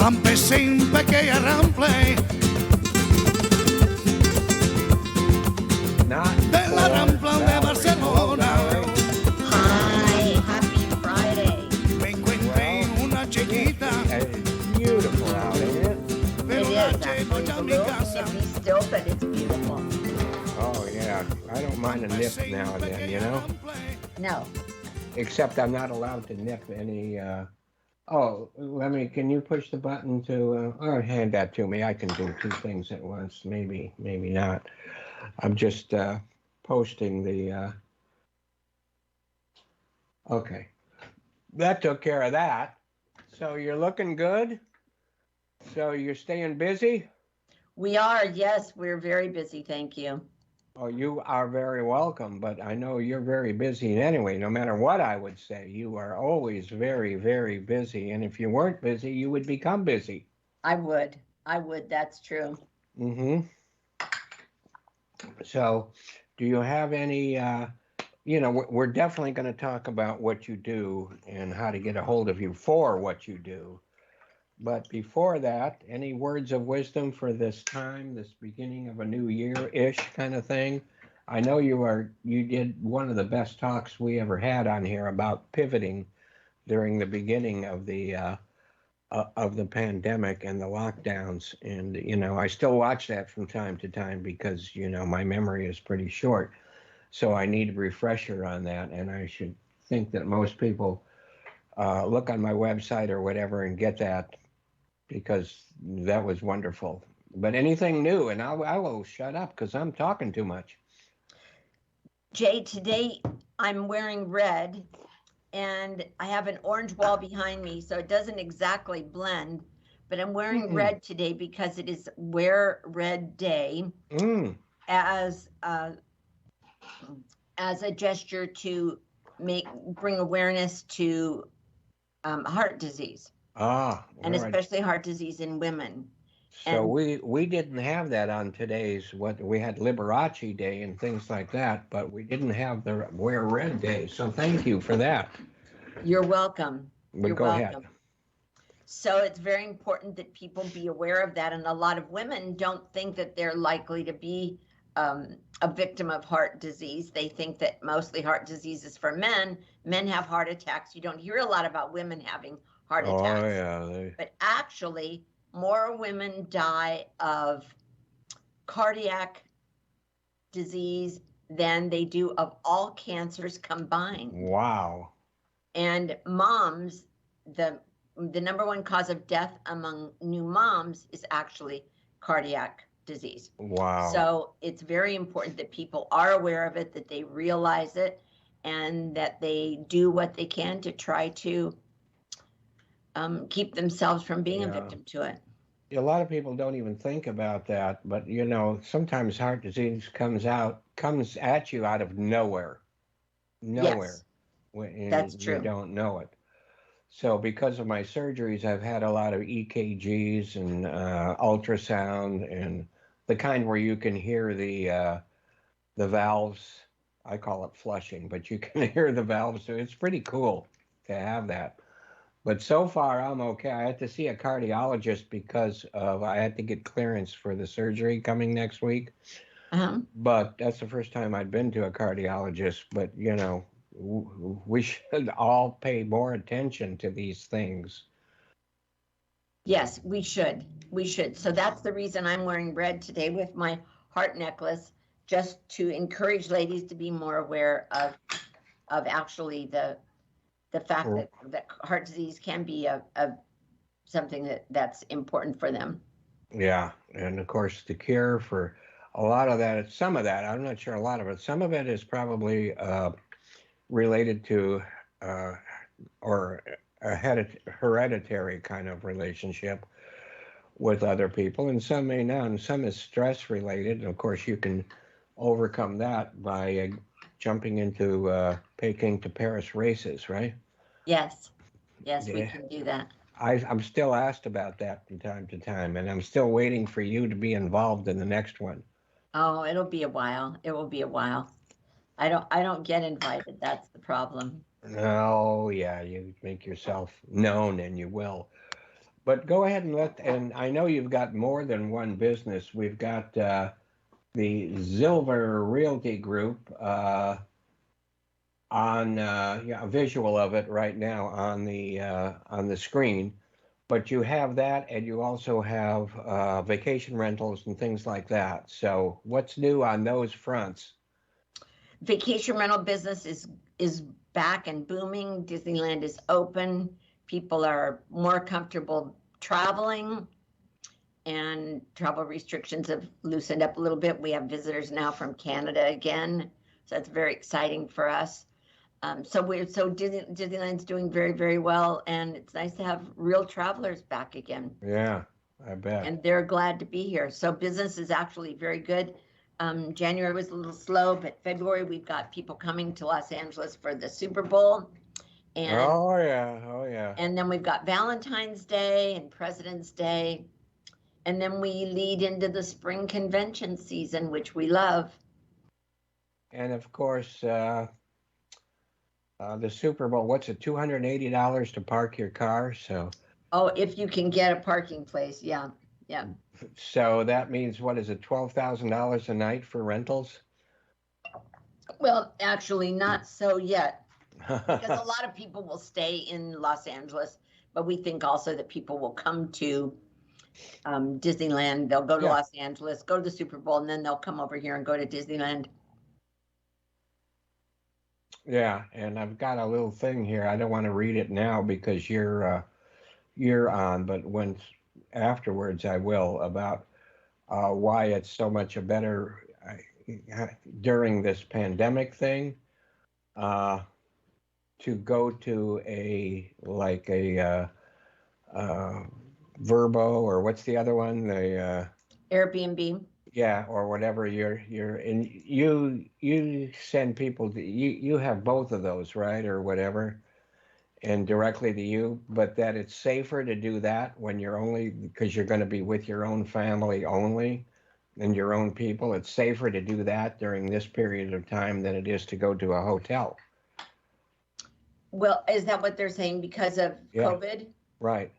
campesín pequeña rample Not de la rampla de Barcelona. Hi, happy Friday. Me encontré una chiquita, It's beautiful out, isn't it? It pero is la actually. llevo It's ya a a mi little casa. nippy still, but it's beautiful. Oh, yeah. I don't mind a nip now and then, you know? No. Except I'm not allowed to nip any, oh, can you push the button to, or hand that to me? I can do two things at once. Maybe not. I'm just, posting the, okay. That took care of that. So you're looking good? So you're staying busy? We are, yes, we're very busy, thank you. Oh, you are very welcome, but I know you're very busy anyway. No matter what I would say, you are always very, very busy. And if you weren't busy, you would become busy. I would, that's true. Mm-hmm. So, do you have any, we're definitely going to talk about what you do and how to get a hold of you for what you do. But before that, any words of wisdom for this time, this beginning of a new year-ish kind of thing? I know you did one of the best talks we ever had on here about pivoting during the beginning of the pandemic and the lockdowns. And, I still watch that from time to time because, my memory is pretty short. So I need a refresher on that. And I should think that most people look on my website or whatever and get that, because that was wonderful. But anything new, and I will shut up because I'm talking too much. Jay, today I'm wearing red and I have an orange wall behind me, so it doesn't exactly blend, but I'm wearing red today because it is Wear Red Day as a gesture to bring awareness to heart disease. And especially heart disease in women. So we didn't have that on today's, we had Liberace Day and things like that, but we didn't have the Wear Red Day. So thank you for that. You're welcome. But go ahead. So it's very important that people be aware of that. And a lot of women don't think that they're likely to be a victim of heart disease. They think that mostly heart disease is for men. Men have heart attacks. You don't hear a lot about women having heart attacks. Oh, yeah. But actually, more women die of cardiac disease than they do of all cancers combined. Wow. And moms, the number one cause of death among new moms is actually cardiac disease. Wow. So it's very important that people are aware of it, that they realize it, and that they do what they can to try to keep themselves from being a victim to it. A lot of people don't even think about that, but sometimes heart disease comes at you out of nowhere. Yes, that's true. You don't know it. So because of my surgeries, I've had a lot of EKGs and ultrasound, and the kind where you can hear the valves. I call it flushing, but you can hear the valves. So it's pretty cool to have that. But so far, I'm okay. I had to see a cardiologist because I had to get clearance for the surgery coming next week. But that's the first time I'd been to a cardiologist. But, we should all pay more attention to these things. Yes, we should. We should. So that's the reason I'm wearing red today with my heart necklace, just to encourage ladies to be more aware of actually the fact that heart disease can be something that's important for them. Yeah, and of course the cure for a lot of that, some of that, I'm not sure a lot of it, some of it is probably related to or a hereditary kind of relationship with other people, and some may not, and some is stress related, and of course you can overcome that by jumping into Peking to Paris races, right? Yes, we can do that. I'm still asked about that from time to time, and I'm still waiting for you to be involved in the next one. Oh, it'll be a while. It will be a while. I don't get invited. That's the problem. Oh, yeah, you make yourself known, and you will. But go ahead and and I know you've got more than one business. We've got the Zilver Realty Group on a visual of it right now on the screen. But you have that, and you also have vacation rentals and things like that. So what's new on those fronts? Vacation rental business is back and booming. Disneyland is open. People are more comfortable traveling, and travel restrictions have loosened up a little bit. We have visitors now from Canada again, so that's very exciting for us. So Disneyland's doing very, very well, and it's nice to have real travelers back again. Yeah, I bet. And they're glad to be here. So business is actually very good. January was a little slow, but February we've got people coming to Los Angeles for the Super Bowl. And oh yeah. And then we've got Valentine's Day and President's Day. And then we lead into the spring convention season, which we love. And of course, the Super Bowl, what's it, $280 to park your car? So. Oh, if you can get a parking place, yeah. So that means, what is it, $12,000 a night for rentals? Well, actually, not so yet. Because a lot of people will stay in Los Angeles, but we think also that people will come to Disneyland. They'll go to Los Angeles, go to the Super Bowl, and then they'll come over here and go to Disneyland. Yeah, and I've got a little thing here. I don't want to read it now because you're on, but when afterwards I will, about why it's so much a better during this pandemic thing to go to a Verbo, or what's the other one? The Airbnb. Yeah, or whatever you're and you send people to, you have both of those, right, or whatever, and directly to you, but that it's safer to do that when you're only, because you're going to be with your own family only and your own people. It's safer to do that during this period of time than it is to go to a hotel. Well, is that what they're saying because of COVID? Right.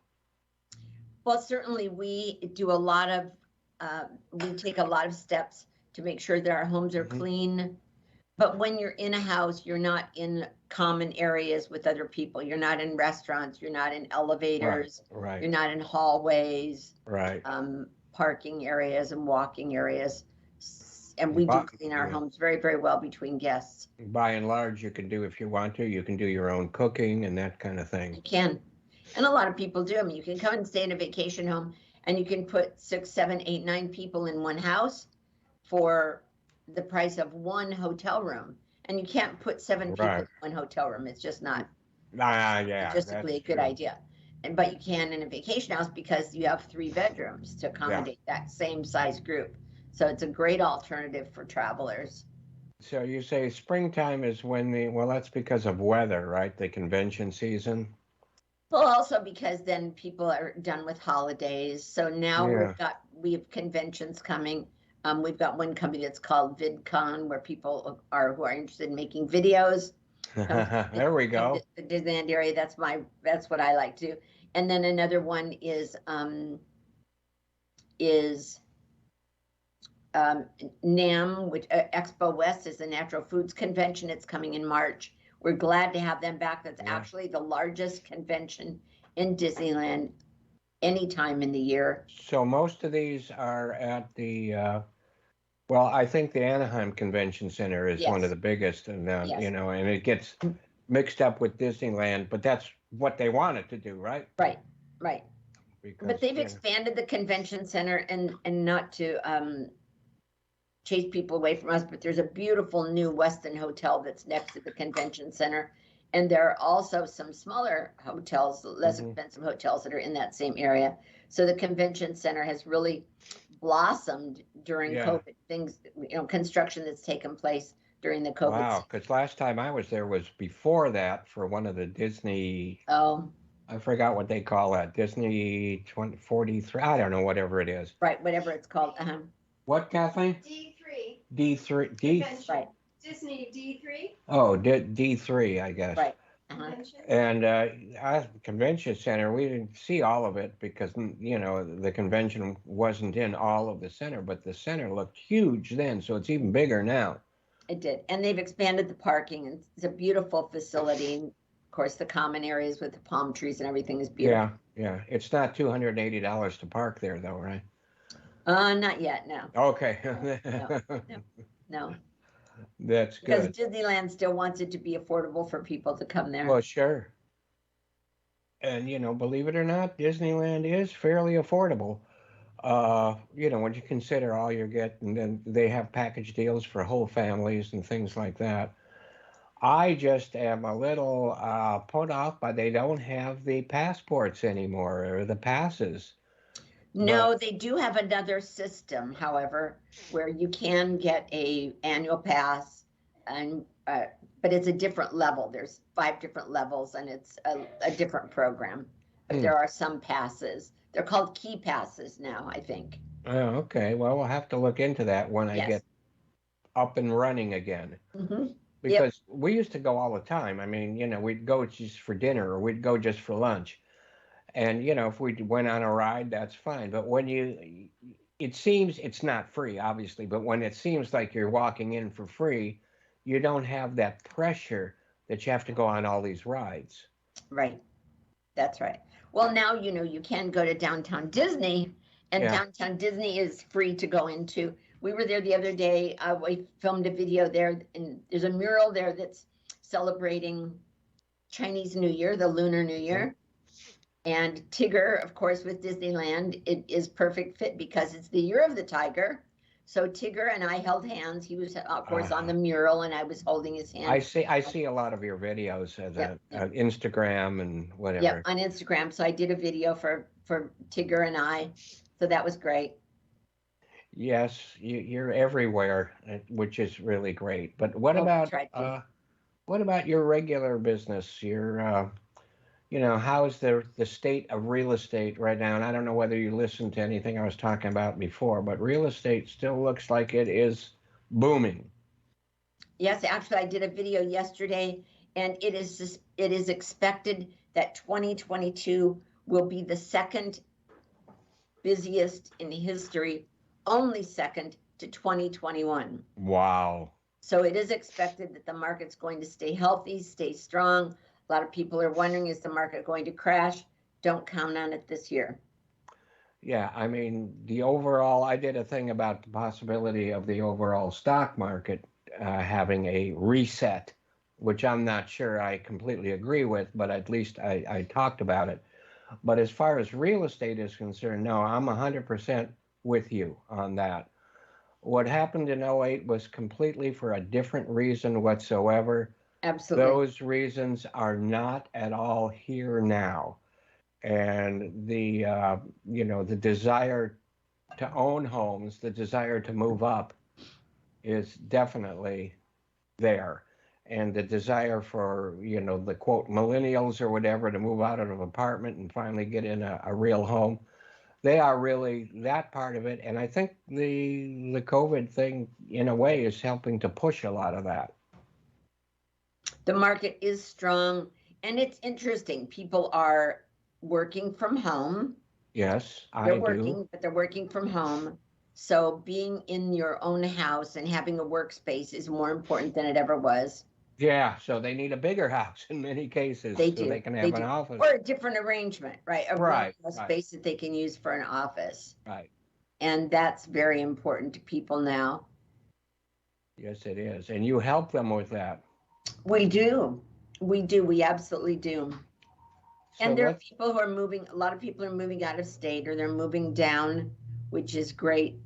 Well, certainly we do a lot of, we take a lot of steps to make sure that our homes are clean. But when you're in a house, you're not in common areas with other people. You're not in restaurants. You're not in elevators. Right. You're not in hallways. Right. Parking areas and walking areas. And we do clean our homes very, very well between guests. By and large, you can do, if you want to, you can do your own cooking and that kind of thing. You can. And a lot of people do. I mean, you can come and stay in a vacation home and you can put 6, 7, 8, 9 people in one house for the price of one hotel room. And you can't put 7 people in one hotel room. It's just not logistically a good idea. But you can in a vacation house because you have 3 bedrooms to accommodate that same size group. So it's a great alternative for travelers. So you say springtime is when well, that's because of weather, right? The convention season. Well, also because then people are done with holidays. So now we have conventions coming. We've got one company that's called VidCon, where people who are interested in making videos. There we go. The Disneyland area. That's what I like to do. And then another one is NAM, which Expo West is the Natural Foods Convention. It's coming in March. We're glad to have them back. That's actually the largest convention in Disneyland any time in the year. So most of these are at the, well, I think the Anaheim Convention Center is one of the biggest, and you know, and it gets mixed up with Disneyland, but that's what they wanted to do, right? Right. Because, but they've expanded the convention center, and not to chase people away from us, but there's a beautiful new Westin hotel that's next to the convention center. And there are also some smaller hotels, less expensive hotels that are in that same area. So the convention center has really blossomed during COVID. Things, you know, construction that's taken place during the COVID. Wow, because last time I was there was before that for one of the Disney, I forgot what they call that, Disney 43, I don't know, whatever it is. Right, whatever it's called. What, Kathleen? D3. Right. Disney D3. Oh, D3, I guess. Right. And our convention center, we didn't see all of it because, you know, the convention wasn't in all of the center, but the center looked huge then, so it's even bigger now. It did. And they've expanded the parking, and it's a beautiful facility. And of course, the common areas with the palm trees and everything is beautiful. Yeah. It's not $280 to park there, though, right? Not yet, no. Okay. No. That's Because good. Disneyland still wants it to be affordable for people to come there. Well, sure. And, you know, believe it or not, Disneyland is fairly affordable. You know, when you consider all you're getting, then they have package deals for whole families and things like that. I just am a little put off by they don't have the passports anymore or the passes. No, But they do have another system, however, where you can get a annual pass, and but it's a different level. There's 5 different levels, and it's a different program. But there are some passes. They're called key passes now, I think. oh, okay. Well, we'll have to look into that when I Yes. get up and running again. Mm-hmm. Because we used to go all the time. I mean, you know, we'd go just for dinner or we'd go just for lunch. And, you know, if we went on a ride, that's fine. But when it seems it's not free, obviously, but when it seems like you're walking in for free, you don't have that pressure that you have to go on all these rides. Right. That's right. Well, now you know you can go to Downtown Disney, and Yeah. Downtown Disney is free to go into. We were there the other day. We filmed a video there, and there's a mural there that's celebrating Chinese New Year, the Lunar New Year. And Tigger, of course, with Disneyland, it is perfect fit because it's the year of the tiger. So Tigger and I held hands. He was, of course, on the mural, and I was holding his hand. I see a lot of your videos on Instagram and whatever. Yep, on Instagram. So I did a video for Tigger and I. So that was great. Yes, you're everywhere, which is really great. But what about your regular business? Your you know, how's the state of real estate right now? And I don't know whether you listened to anything I was talking about before, but real estate still looks like it is booming. Yes, actually, I did a video yesterday, and it is expected that 2022 will be the second busiest in history, only second to 2021. Wow. So it is expected that the market's going to stay healthy, stay strong. A lot of people are wondering, is the market going to crash? Don't count on it this year. Yeah, I mean, I did a thing about the possibility of the overall stock market having a reset, which I'm not sure I completely agree with, but at least I talked about it. But as far as real estate is concerned, no, I'm 100% with you on that. What happened in 2008 was completely for a different reason whatsoever. Absolutely. Those reasons are not at all here now. And the the desire to own homes, the desire to move up is definitely there. And the desire for, you know, the quote millennials or whatever to move out of an apartment and finally get in a real home, they are really that part of it. And I think the COVID thing, in a way, is helping to push a lot of that. The market is strong, and it's interesting. People are working from home. Yes, They're working, but they're working from home. So being in your own house and having a workspace is more important than it ever was. Yeah, so they need a bigger house in many cases They so do. they can have an office. Or a different arrangement, right? Right. Space that they can use for an office. Right. And that's very important to people now. Yes, it is. And you help them with that. We do. We absolutely do. So and there are people who are moving, a lot of people are moving out of state, or they're moving down, which is great,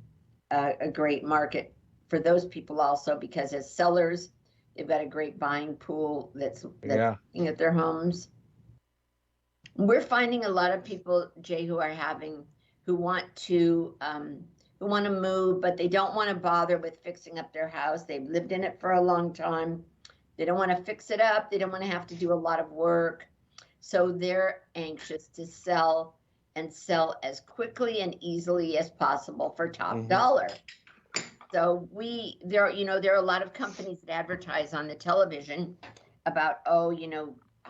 a great market for those people also, because as sellers, they've got a great buying pool that's looking at their homes. We're finding a lot of people, Jay, who want to move, but they don't want to bother with fixing up their house. They've lived in it for a long time. They don't want to fix it up. They don't want to have to do a lot of work. So they're anxious to sell, and sell as quickly and easily as possible for top dollar. So there are a lot of companies that advertise on the television about,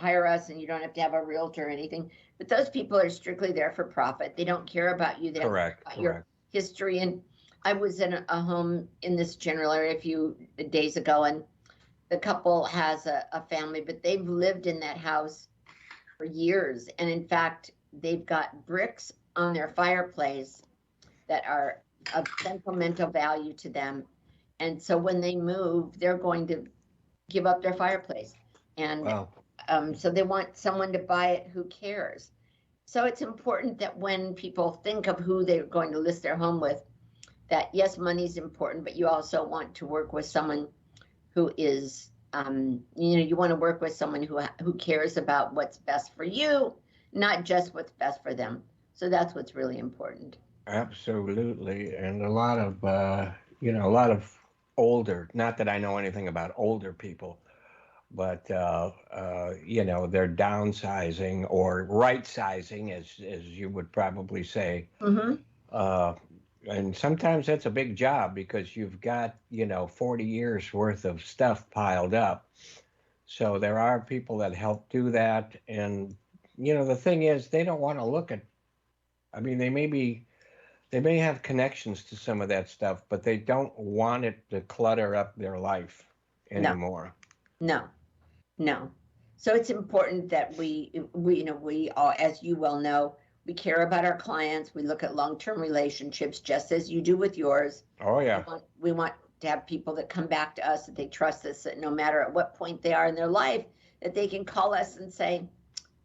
hire us and you don't have to have a realtor or anything. But those people are strictly there for profit. They don't care about you. They don't care about your history. And I was in a home in this general area a few days ago, and the couple has a family, but they've lived in that house for years. And in fact, they've got bricks on their fireplace that are of sentimental value to them. And so when they move, they're going to give up their fireplace. And Wow. So they want someone to buy it who cares. So it's important that when people think of who they're going to list their home with, that yes, money's important, but you also want to work with someone who is, you want to work with someone who cares about what's best for you, not just what's best for them. So that's what's really important. Absolutely. And a lot of older, not that I know anything about older people, but they're downsizing or right sizing, as you would probably say. Mm-hmm. And sometimes that's a big job because you've got 40 years worth of stuff piled up. So there are people that help do that. And the thing is, they don't want to look at, I mean, they may have connections to some of that stuff, but they don't want it to clutter up their life anymore. No. So it's important that we all, as you well know, we care about our clients. We look at long-term relationships, just as you do with yours. Oh yeah. We want to have people that come back to us, that they trust us, that no matter at what point they are in their life, that they can call us and say,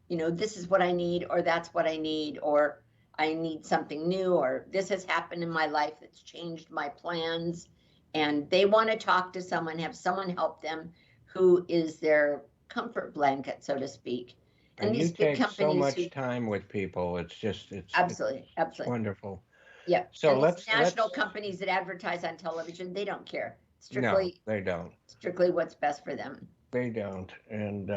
this is what I need, or that's what I need, or I need something new, or this has happened in my life that's changed my plans. And they want to talk to someone, have someone help them who is their comfort blanket, so to speak. And these you big take so companies much time with people. It's absolutely it's wonderful. Yeah. So and let's national companies that advertise on television, they don't care. Strictly, no, they don't. Strictly what's best for them. They don't. And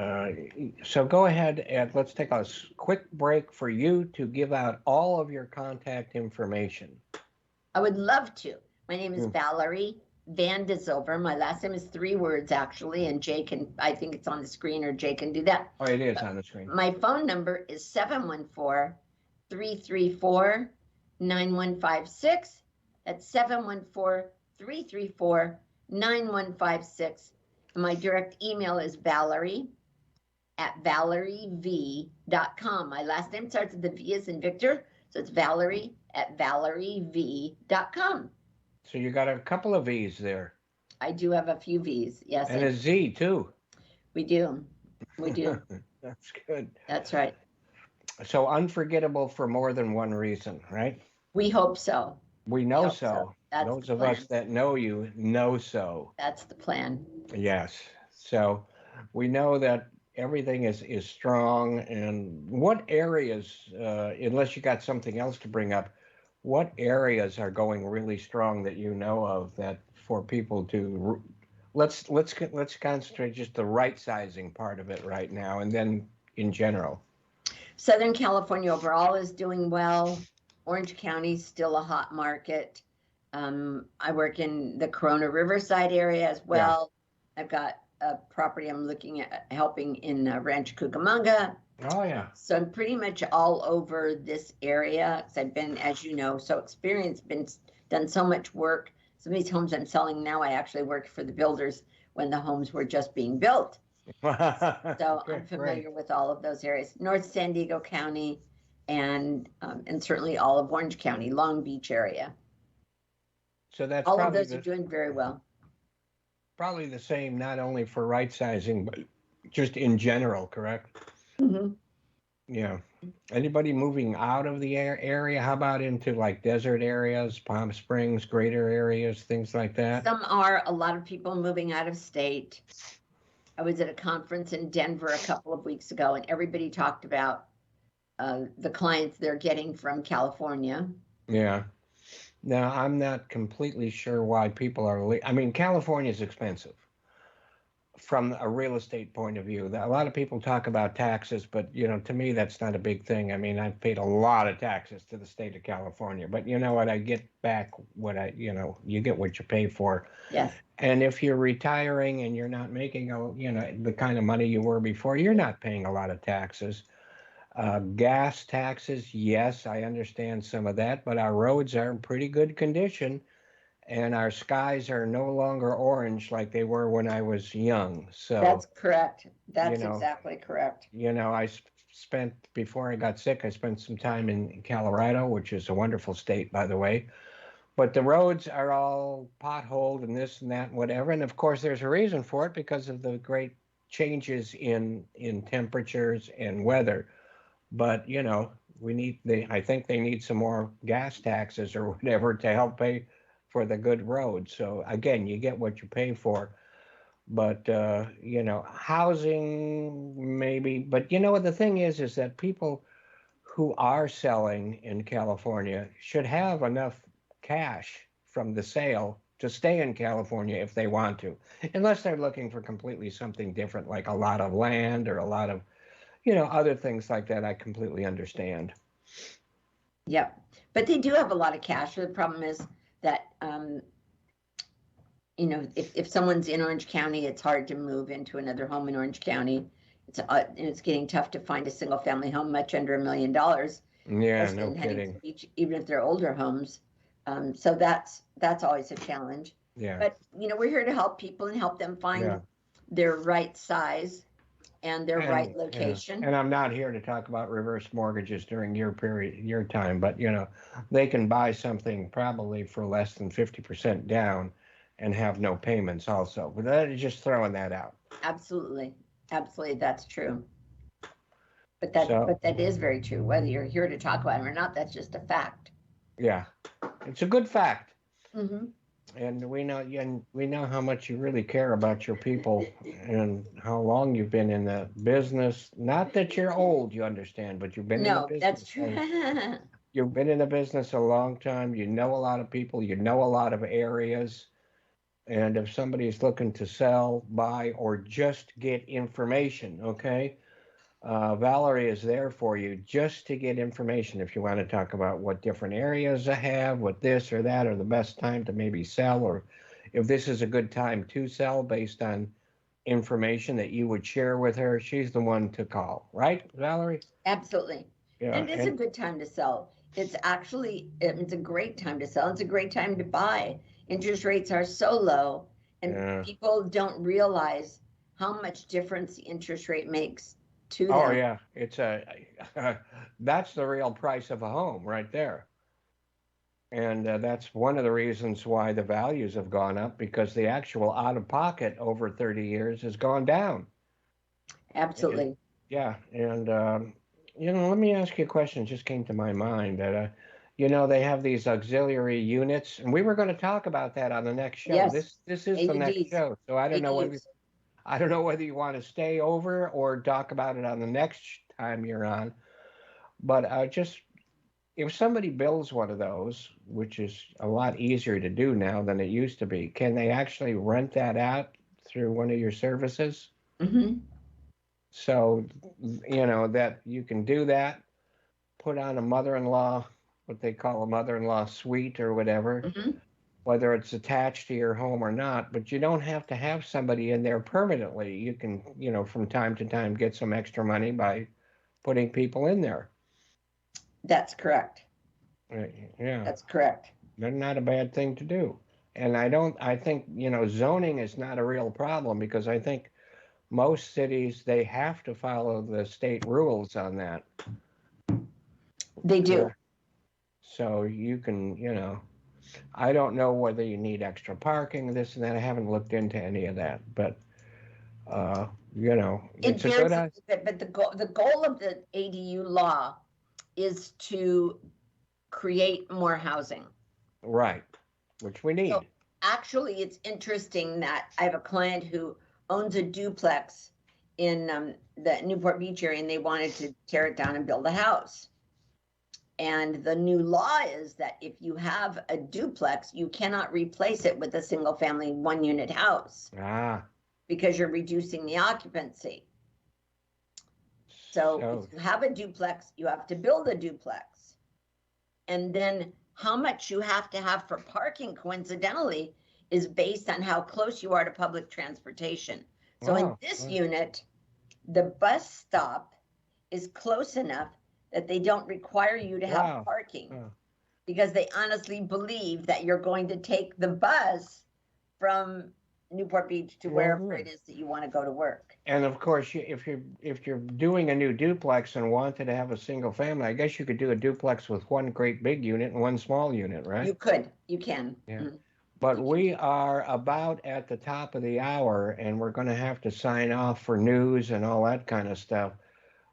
so go ahead and let's take a quick break for you to give out all of your contact information. I would love to. My name is Valarie Van de Zilver. My last name is 3 words, actually, and Jay can, I think it's on the screen, or Jay can do that. Oh, it is on the screen. My phone number is 714-334-9156. That's 714-334-9156. And my direct email is Valarie@valariev.com. My last name starts with the V as in Victor, so it's Valarie@valariev.com. So you got a couple of V's there. I do have a few V's, yes. And a Z too. We do. That's good. That's right. So unforgettable for more than one reason, right? We hope so. We know so. That's those of us that know you know so. That's the plan. Yes. So we know that everything is strong. And what areas, unless you got something else to bring up, what areas are going really strong that you know of, that for people to let's concentrate just the right sizing part of it right now, and then in general. Southern California overall is doing well. Orange County is still a hot market. I work in the Corona Riverside area as well. Yeah. I've got a property I'm looking at helping in Rancho Cucamonga. Oh, yeah. So I'm pretty much all over this area, because I've been, as you know, so experienced, done so much work. Some of these homes I'm selling now, I actually worked for the builders when the homes were just being built. So I'm familiar with all of those areas. North San Diego County and certainly all of Orange County, Long Beach area. So that's all of those are doing very well. Probably the same, not only for right sizing, but just in general, correct? Mm-hmm. Yeah. Anybody moving out of the area? How about into like desert areas, Palm Springs, greater areas, things like that? Some are. A lot of people moving out of state. I was at a conference in Denver a couple of weeks ago, and everybody talked about the clients they're getting from California. Yeah. Now, I'm not completely sure why people are I mean, California is expensive from a real estate point of view. A lot of people talk about taxes, but to me, that's not a big thing. I mean, I've paid a lot of taxes to the state of California, but you know what? I get back what you get what you pay for. Yes. And if you're retiring and you're not making the kind of money you were before, you're not paying a lot of taxes. Gas taxes, yes, I understand some of that, but our roads are in pretty good condition. And our skies are no longer orange like they were when I was young. So that's correct. That's exactly correct. Spent, before I got sick, I spent some time in Colorado, which is a wonderful state, by the way. But the roads are all potholed and this and that and whatever. And of course, there's a reason for it because of the great changes in temperatures and weather. But I think they need some more gas taxes or whatever to help pay for the good roads. So again, you get what you pay for. But housing maybe. But what the thing is that people who are selling in California should have enough cash from the sale to stay in California if they want to, unless they're looking for completely something different, like a lot of land or a lot of other things like that. I completely understand. Yep. But they do have a lot of cash. The problem is that, if someone's in Orange County, it's hard to move into another home in Orange County. It's getting tough to find a single family home much under $1 million. Yeah, no kidding. Even if they're older homes. So that's always a challenge. Yeah. But, we're here to help people and help them find their right size and their right location. And I'm not here to talk about reverse mortgages during your time, but they can buy something probably for less than 50% down and have no payments also. But that is just throwing that out. Absolutely, that's true. But that is very true. Whether you're here to talk about it or not, that's just a fact. Yeah, it's a good fact. Mm-hmm. And we know how much you really care about your people and how long you've been in the business. Not that you're old, you understand, but you've been in the business. No, that's true. You've been in the business a long time. You know a lot of people. You know a lot of areas. And if somebody's looking to sell, buy, or just get information, okay? Valarie is there for you just to get information if you want to talk about what different areas I have, what this or that, or the best time to maybe sell, or if this is a good time to sell based on information that you would share with her. She's the one to call, right, Valarie? Absolutely. Yeah, and it's a good time to sell. It's a great time to sell. It's a great time to buy. Interest rates are so low, and people don't realize how much difference the interest rate makes to them. Oh yeah, it's that's the real price of a home right there. And that's one of the reasons why the values have gone up, because the actual out-of-pocket over 30 years has gone down. Absolutely. And let me ask you a question. It just came to my mind that they have these auxiliary units, and we were going to talk about that on the next show. Yes. This is the next show, so I don't know whether you want to stay over or talk about it on the next time you're on. But just if somebody builds one of those, which is a lot easier to do now than it used to be, can they actually rent that out through one of your services? Mm-hmm. So, that you can do that, put on a mother-in-law, what they call a mother-in-law suite or whatever, Mm-hmm. whether it's attached to your home or not, but you don't have to have somebody in there permanently. You can, from time to time get some extra money by putting people in there. That's correct. Yeah. That's correct. They're not a bad thing to do. And I think, zoning is not a real problem, because I think most cities, they have to follow the state rules on that. They do. So you can, I don't know whether you need extra parking, this and that. I haven't looked into any of that, but, it's a good idea. But the goal of the ADU law is to create more housing. Right, which we need. So actually, it's interesting that I have a client who owns a duplex in the Newport Beach area, and they wanted to tear it down and build a house. And the new law is that if you have a duplex, you cannot replace it with a single family 1-unit house. because you're reducing the occupancy. So if you have a duplex, you have to build a duplex. And then how much you have to have for parking, coincidentally, is based on how close you are to public transportation. So in this unit, the bus stop is close enough that they don't require you to have parking because they honestly believe that you're going to take the bus from Newport Beach to wherever it is that you want to go to work. And of course, if you're doing a new duplex and wanted to have a single family, I guess you could do a duplex with one great big unit and one small unit, right? You could, you can. Yeah. But we are about at the top of the hour, and we're going to have to sign off for news and all that kind of stuff.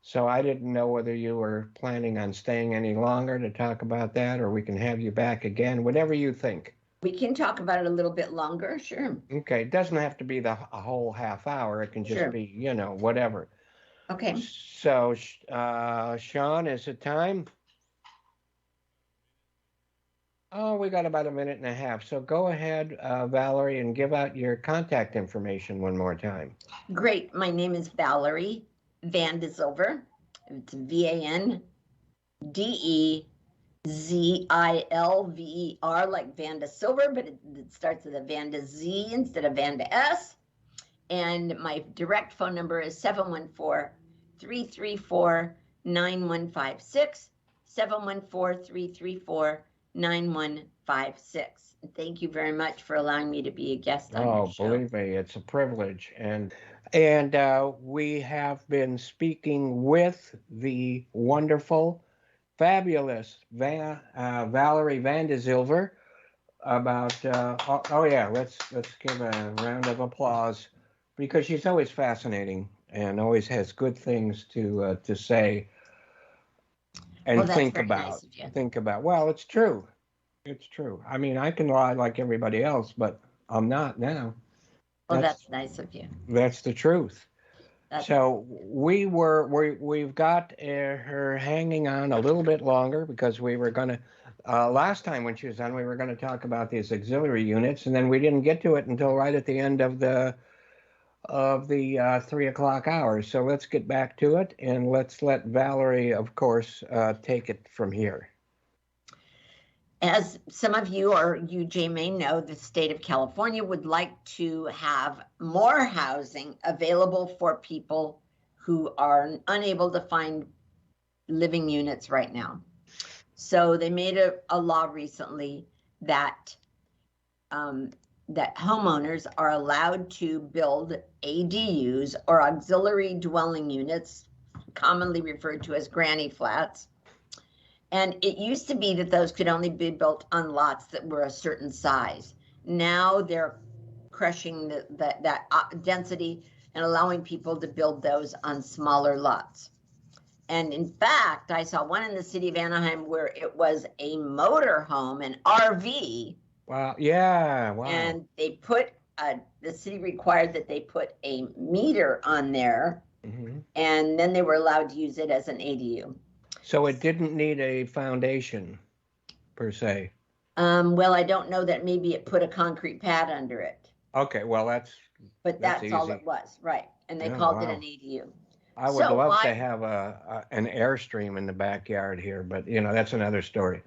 So I didn't know whether you were planning on staying any longer to talk about that, or we can have you back again, whatever you think. We can talk about it a little bit longer, sure. Okay, it doesn't have to be a whole half hour. It can just be, you know, whatever. Okay. So, Sean, is it time? Oh, we got about a minute and a half. So go ahead, Valarie, and give out your contact information one more time. Great. My name is Valarie Van de Zilver. It's VANDEZILVER, like Van de Silver, but it starts with a Van de Z instead of Van de S. And my direct phone number is 714-334-9156, 714-334-9156. Thank you very much for allowing me to be a guest on your show. Believe me, it's a privilege. And we have been speaking with the wonderful, fabulous Valarie Van de Zilver about let's give a round of applause, because she's always fascinating and always has good things to say and think about. Well, it's true. It's true. I mean, I can lie like everybody else, but I'm not now. Well, that's nice of you. That's the truth. So we've got her hanging on a little bit longer because we were going to, last time when she was on, we were going to talk about these auxiliary units, and then we didn't get to it until right at the end of the 3 o'clock hour. So let's get back to it, and let's let Valarie, of course, take it from here. As some of you or you, Jay, may know, the state of California would like to have more housing available for people who are unable to find living units right now. So they made a law recently that that homeowners are allowed to build ADUs, or auxiliary dwelling units, commonly referred to as granny flats. And it used to be that those could only be built on lots that were a certain size. Now they're crushing that density and allowing people to build those on smaller lots. And in fact, I saw one in the city of Anaheim where it was a motor home, an RV. Wow. Yeah. Wow. And they put, the city required that they put a meter on there, and then they were allowed to use it as an ADU. So it didn't need a foundation, per se. Well, I don't know that maybe it put a concrete pad under it. Okay, well, that's all it was, right? And they called it an ADU. I would love to have an Airstream in the backyard here, but you know, that's another story.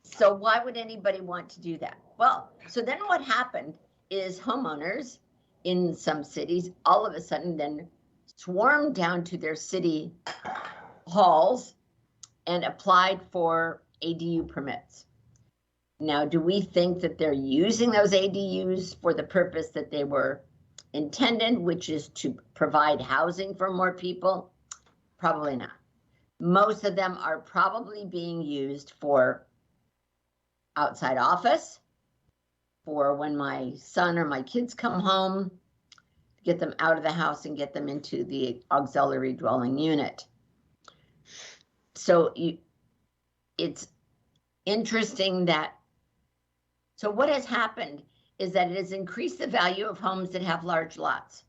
So why would anybody want to do that? Well, so then what happened is homeowners in some cities all of a sudden then swarmed down to their city halls and applied for ADU permits. Now, do we think that they're using those ADUs for the purpose that they were intended, which is to provide housing for more people? Probably not. Most of them are probably being used for outside office, for when my son or my kids come home, get them out of the house and get them into the auxiliary dwelling unit. So it's interesting that, so what has happened is that it has increased the value of homes that have large lots.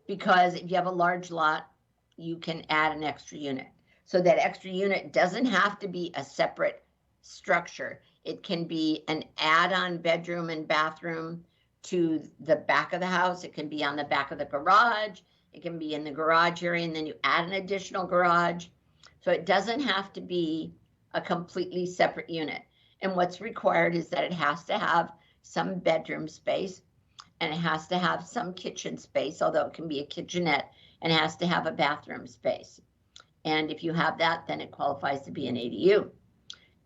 Because if you have a large lot, you can add an extra unit. So that extra unit doesn't have to be a separate structure. It can be an add-on bedroom and bathroom to the back of the house. It can be on the back of the garage. It can be in the garage area, and then you add an additional garage. So it doesn't have to be a completely separate unit. And what's required is that it has to have some bedroom space, and it has to have some kitchen space, although it can be a kitchenette, and it has to have a bathroom space. And if you have that, then it qualifies to be an ADU.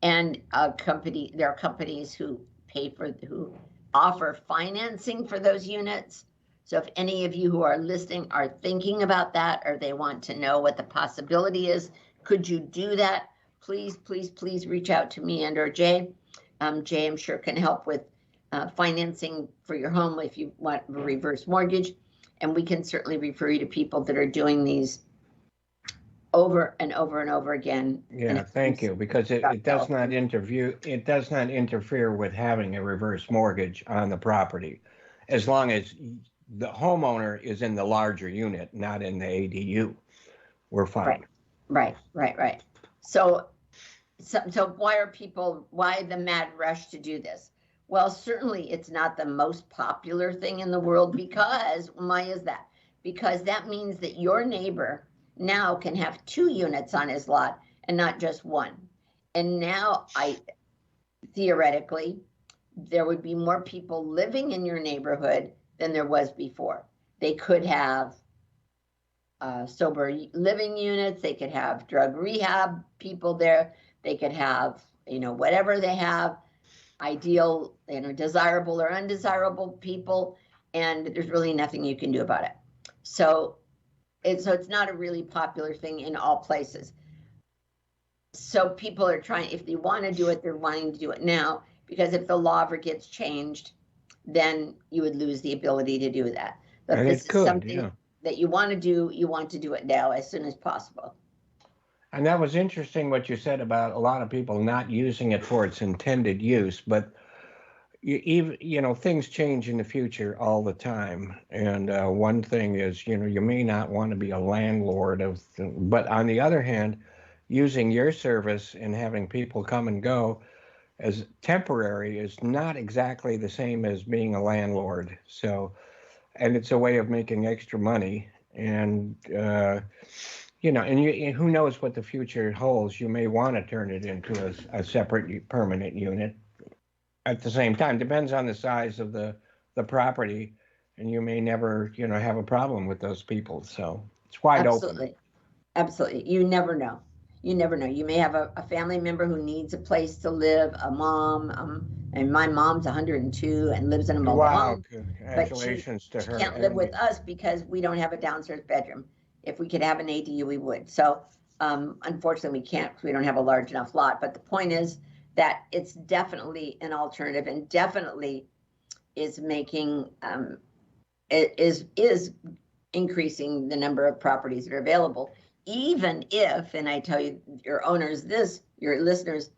And there are companies who offer financing for those units. So if any of you who are listening are thinking about that, or they want to know what the possibility is, could you do that? Please, please, please reach out to me and or Jay. Jay, I'm sure, can help with financing for your home if you want a reverse mortgage. And we can certainly refer you to people that are doing these over and over and over again. Yeah, thank you, because it does not interfere with having a reverse mortgage on the property, as long as the homeowner is in the larger unit, not in the ADU. We're fine. Right. So why the mad rush to do this? Well, certainly it's not the most popular thing in the world, because why is that? Because that means that your neighbor now can have 2 units on his lot and not just 1. And now theoretically, there would be more people living in your neighborhood than there was before. They could have sober living units. They could have drug rehab people there. They could have, whatever they have, ideal, desirable or undesirable people. And there's really nothing you can do about it. So it's not a really popular thing in all places. So people are trying, if they want to do it, they're wanting to do it now, because if the law ever gets changed, then you would lose the ability to do that. But and this it could, is something that you want to do it now as soon as possible. And that was interesting what you said about a lot of people not using it for its intended use, but things change in the future all the time. And one thing is, you may not want to be a landlord but on the other hand, using your service and having people come and go as temporary is not exactly the same as being a landlord. So, and it's a way of making extra money. And, and who knows what the future holds. You may want to turn it into a separate permanent unit. At the same time, depends on the size of the property, and you may never, have a problem with those people. So it's wide open. Absolutely. You never know. You may have a family member who needs a place to live, a mom, and my mom's 102 and lives in a mobile home. Congratulations to her. She can't live with us because we don't have a downstairs bedroom. If we could have an ADU, we would. So unfortunately, we can't because we don't have a large enough lot. But the point is that it's definitely an alternative, and definitely is making is increasing the number of properties that are available. Even if, and I tell you, your owners this, your listeners,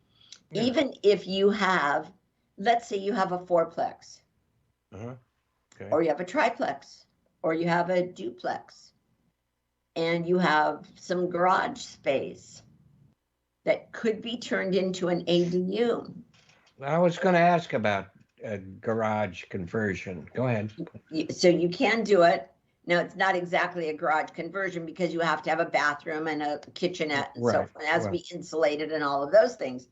even if you have, let's say you have a 4-plex, or you have a triplex, or you have a duplex, and you have some garage space that could be turned into an ADU. I was going to ask about a garage conversion. Go ahead. So you can do it. Now, it's not exactly a garage conversion because you have to have a bathroom and a kitchenette and so forth. It has to be insulated and all of those things.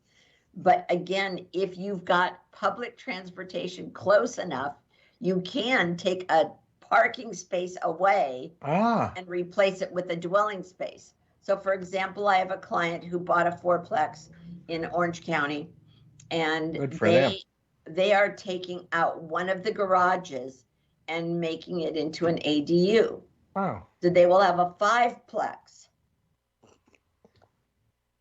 But again, if you've got public transportation close enough, you can take a parking space away and replace it with a dwelling space. So for example, I have a client who bought a 4-plex in Orange County, and they are taking out one of the garages and making it into an ADU. Wow. So they will have a 5-plex.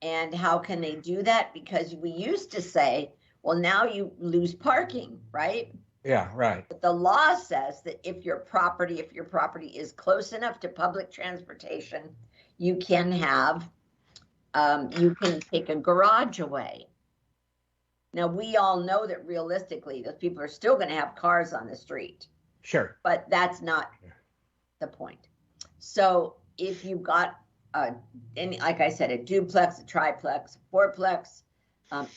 And how can they do that? Because we used to say, well, now you lose parking, right? Yeah, right. But the law says that if your property is close enough to public transportation, you can have, you can take a garage away. Now, we all know that realistically, those people are still going to have cars on the street. Sure. But that's not the point. So if you've got, like I said, a duplex, a triplex, 4-plex,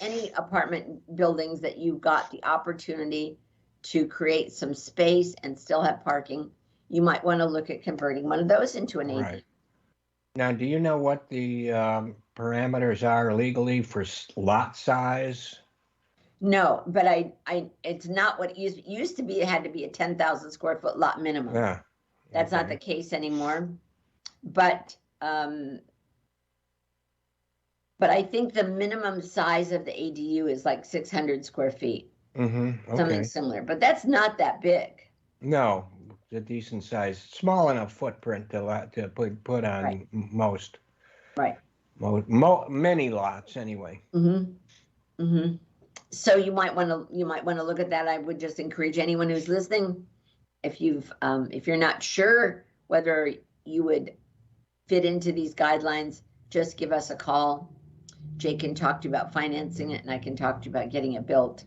any apartment buildings that you've got the opportunity to create some space and still have parking, you might want to look at converting one of those into an ADU. Right. Now, do you know what the parameters are legally for lot size? No, but it's not what it used to be. It had to be a 10,000 square foot lot minimum. Yeah. That's not Okay. the case anymore. But I think the minimum size of the ADU is like 600 square feet, Mm-hmm. something Okay. similar. But that's not that big. No, a decent size, small enough footprint to put on Right. most. Right. Many lots anyway. Mm-hmm. Mm-hmm. So you might want to look at that. I would just encourage anyone who's listening, if you're not sure whether you would fit into these guidelines, just give us a call. Jay can talk to you about financing it, and I can talk to you about getting it built.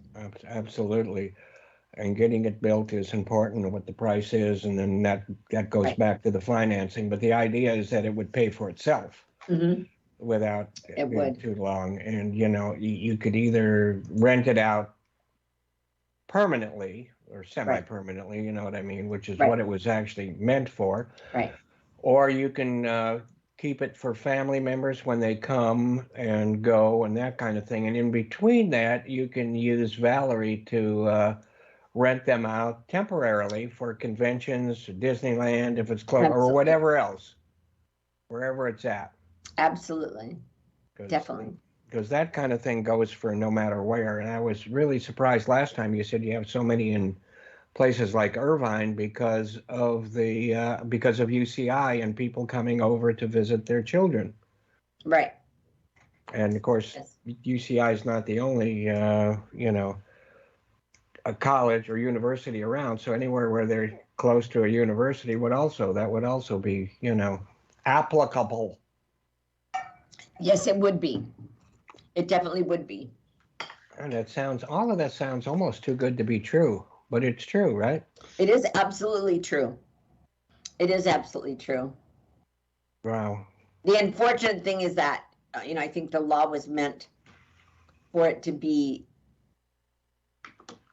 Absolutely. And getting it built is important, what the price is, and then that goes Right. back to the financing. But the idea is that it would pay for itself Mm-hmm. without It being would. too long. And, you could either rent it out permanently or semi-permanently, you know what I mean, which is Right. what it was actually meant for. Right. Or you can keep it for family members when they come and go and that kind of thing. And in between that, you can use Valarie to rent them out temporarily for conventions, Disneyland, if it's close, or Absolutely. whatever else, wherever it's at. Absolutely. Definitely. Because that kind of thing goes for no matter where. And I was really surprised last time you said you have so many in places like Irvine because of UCI and people coming over to visit their children. Right. And of course, Yes. UCI is not the only, a college or university around. So anywhere where they're close to a university would also be, applicable. Yes, it would be. It definitely would be. And all of that sounds almost too good to be true, but it's true, right? It is absolutely true. It is absolutely true. Wow. The unfortunate thing is that, I think the law was meant for it to be,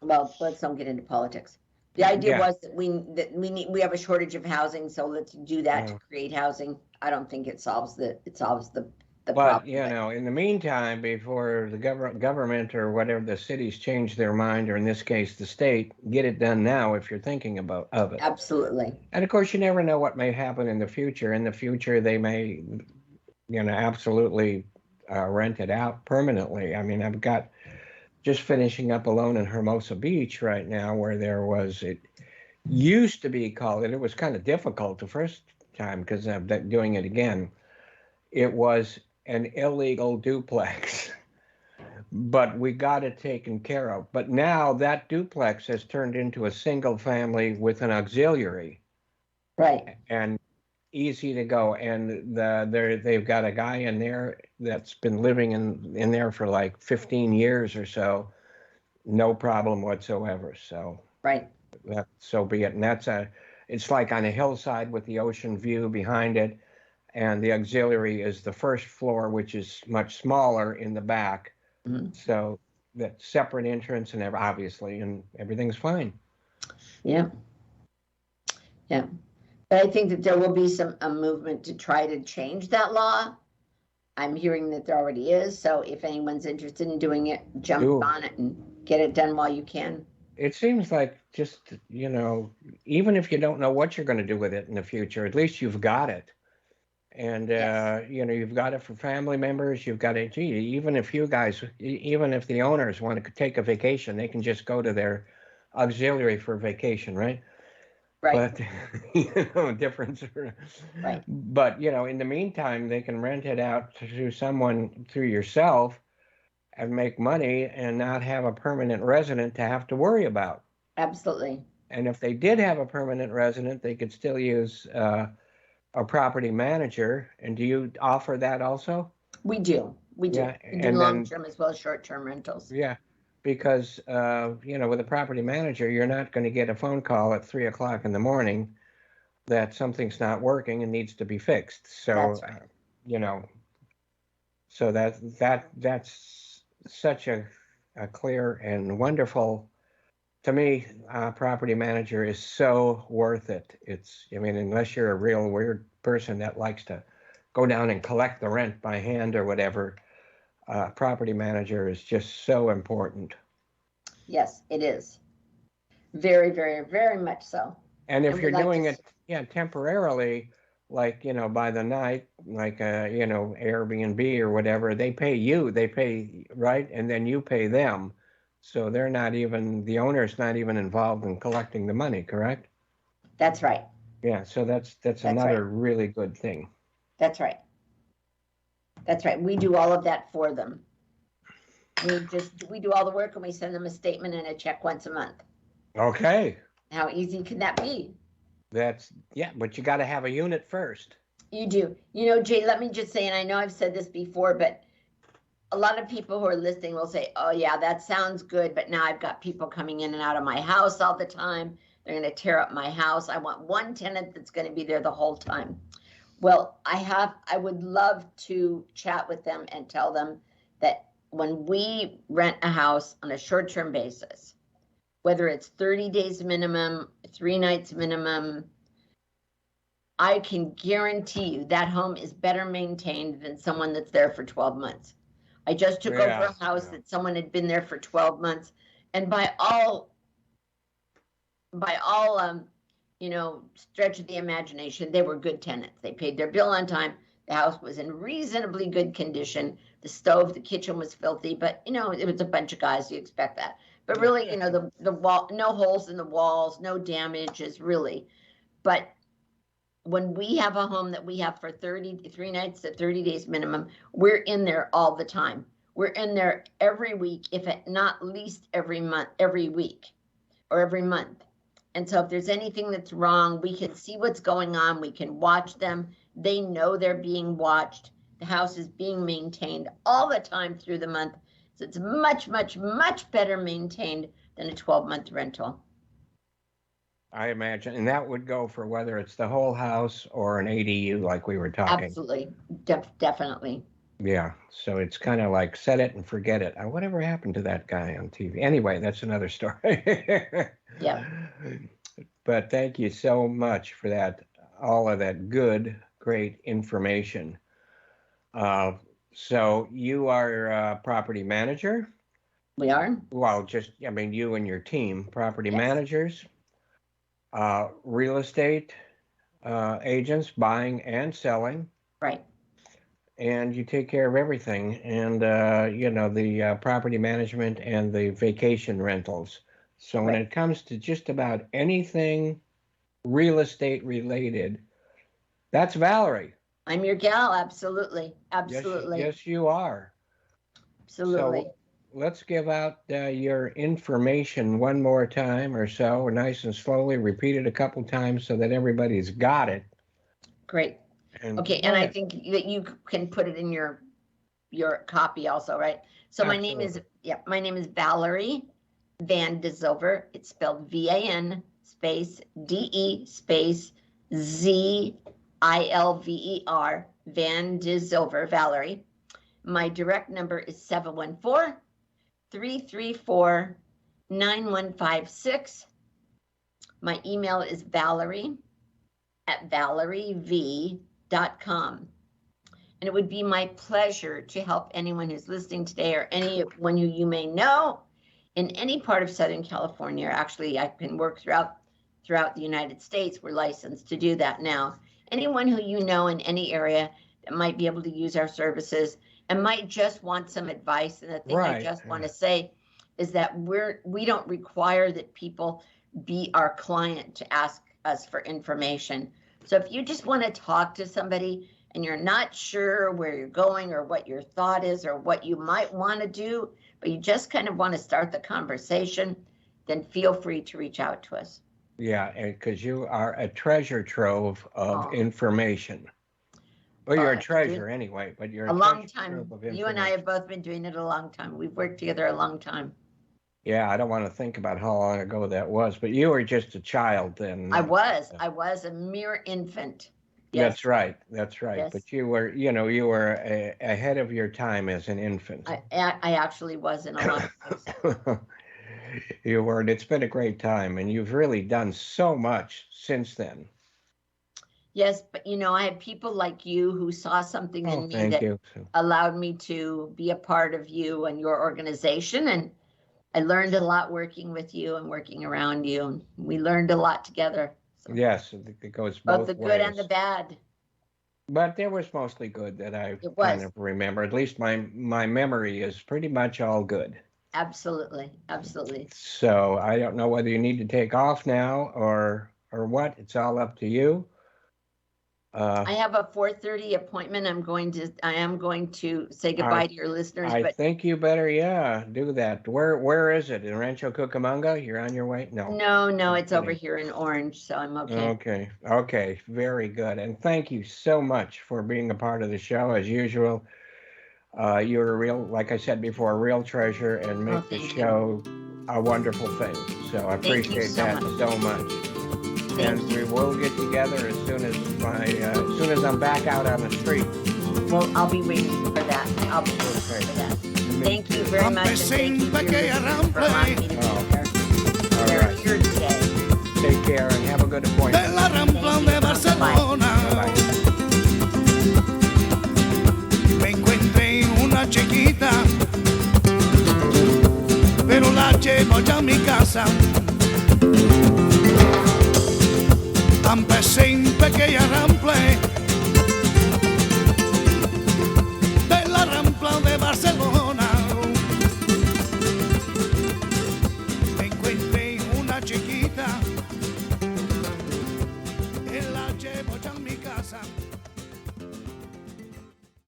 well, let's don't get into politics. The idea was that we have a shortage of housing, so let's do that to create housing. I don't think it solves the problem. But, in the meantime, before the government or whatever the cities change their mind, or in this case, the state, get it done now if you're thinking of it. Absolutely. And of course, you never know what may happen in the future. In the future, they may, absolutely rent it out permanently. I mean, I've got just finishing up a loan in Hermosa Beach right now where it used to be called, and it was kind of difficult the first time because I'm doing it again. It was an illegal duplex, but we got it taken care of. But now that duplex has turned into a single family with an auxiliary. Right. And easy to go. And they've got a guy in there that's been living in there for like 15 years or so. No problem whatsoever. So right. So be it. And it's like on a hillside with the ocean view behind it. And the auxiliary is the first floor, which is much smaller in the back. Mm-hmm. So that separate entrance and obviously, and everything's fine. Yeah. Yeah. But I think that there will be a movement to try to change that law. I'm hearing that there already is. So if anyone's interested in doing it, jump on it and get it done while you can. It seems like just, even if you don't know what you're going to do with it in the future, at least you've got it. And, yes. You've got it for family members. You've got it. Even if the owners want to take a vacation, they can just go to their auxiliary for vacation, right? Right. But, difference. Right. But, in the meantime, they can rent it out to someone through yourself and make money and not have a permanent resident to have to worry about. Absolutely. And if they did have a permanent resident, they could still use a property manager. And do you offer that also? We do. We do. Yeah. We do long-term as well as short-term rentals. Yeah. Because, with a property manager, you're not going to get a phone call at 3:00 in the morning that something's not working and needs to be fixed. So, that's right. So that's such a clear and wonderful to me, property manager is so worth it. I mean, unless you're a real weird person that likes to go down and collect the rent by hand or whatever, property manager is just so important. Yes, it is. Very, very, very much so. And if And you're we'd like doing to it, yeah, temporarily, like, by the night, like, Airbnb or whatever, they pay, right? And then you pay them. So the owner's not even involved in collecting the money, correct? That's right. Yeah, so that's another really good thing. That's right. That's right. We do all of that for them. We do all the work and we send them a statement and a check once a month. Okay. How easy can that be? Yeah, but you got to have a unit first. You do. Jay, let me just say, and I know I've said this before, but a lot of people who are listening will say, oh yeah, that sounds good, but now I've got people coming in and out of my house all the time. They're going to tear up my house. I want one tenant that's going to be there the whole time. Well, I would love to chat with them and tell them that when we rent a house on a short-term basis, whether it's 30 days minimum, 3 nights minimum, I can guarantee you that home is better maintained than someone that's there for 12 months. I just took over a house that someone had been there for 12 months, and by all stretch of the imagination, they were good tenants. They paid their bill on time. The house was in reasonably good condition. The stove, the kitchen was filthy, but it was a bunch of guys. You expect that. But really, the wall, no holes in the walls, no damages, really. But when we have a home that we have for 3 nights to 30 days minimum, we're in there all the time. We're in there every week, if not least every month, every week, or every month. And so if there's anything that's wrong, we can see what's going on. We can watch them. They know they're being watched. The house is being maintained all the time through the month. So it's much, much, much better maintained than a 12-month rental. I imagine. And that would go for whether it's the whole house or an ADU like we were talking. Absolutely. Definitely. Yeah. So it's kind of like set it and forget it. Whatever happened to that guy on TV? Anyway, that's another story. Yeah. But thank you so much for that, all of that great information. So you are a property manager? We are. Well, you and your team, property Yes. managers, real estate agents, buying and selling. Right. And you take care of everything. And, the property management and the vacation rentals. So when it comes to just about anything real estate related, that's Valarie. I'm your gal. Absolutely. Absolutely. Yes, you are. Absolutely. So let's give out your information one more time or so, nice and slowly. Repeat it a couple times so that everybody's got it. Great. And okay. And I think that you can put it in your copy also, right? So Absolutely. my name is Valarie Van de Zilver. It's spelled VAN space DE space ZILVER, Van de Zilver, Valarie. My direct number is 714-334-9156. My email is Valarie@valariev.com. And it would be my pleasure to help anyone who's listening today or anyone who you may know in any part of Southern California. Actually, I can work throughout the United States. We're licensed to do that now. Anyone who you know in any area that might be able to use our services and might just want some advice. And the thing I just want to say is that we don't require that people be our client to ask us for information. So if you just want to talk to somebody and you're not sure where you're going or what your thought is or what you might want to do, but you just kind of want to start the conversation, then feel free to reach out to us. Yeah, because you are a treasure trove of information. Well, you're a treasure anyway, but you're a long time. You and I have both been doing it a long time. We've worked together a long time. Yeah, I don't want to think about how long ago that was, but you were just a child then. I was a mere infant. Yes. That's right. Yes. But you were ahead of your time as an infant. I actually was in a lot of places. You were, and it's been a great time, and you've really done so much since then. Yes, but I have people like you who saw something Oh, in me thank that you. allowed me to be a part of you and your organization. And I learned a lot working with you and working around you. And we learned a lot together. So Yes, it goes both both the good and the ways. bad. But there was mostly good that I It kind was. of remember. At least my memory is pretty much all good. Absolutely. Absolutely. So I don't know whether you need to take off now or what. It's all up to you. I have a 4:30 appointment. I am going to say goodbye to your listeners, I but think you better, yeah, do that. Where is it? In Rancho Cucamonga? You're on your way? No. no, I'm it's over kidding. here in Orange, so I'm okay. Okay, very good. And thank you so much for being a part of the show as usual. You're a real, like I said before, a real treasure and make the thank you. show a wonderful thing. So I Thank you appreciate so that much. so much. Thank And you. we will get together as soon as I'm back out on the street. Well, I'll be waiting for that. I'll be waiting Okay. for that. Thank you very much, and thank you for your listeners for allowing me to be All there right. here today. Take care and have a good De appointment. la Rampla de Barcelona Bye. me encontré una chiquita, pero la llevo ya a mi casa. Empecé en pequeña rample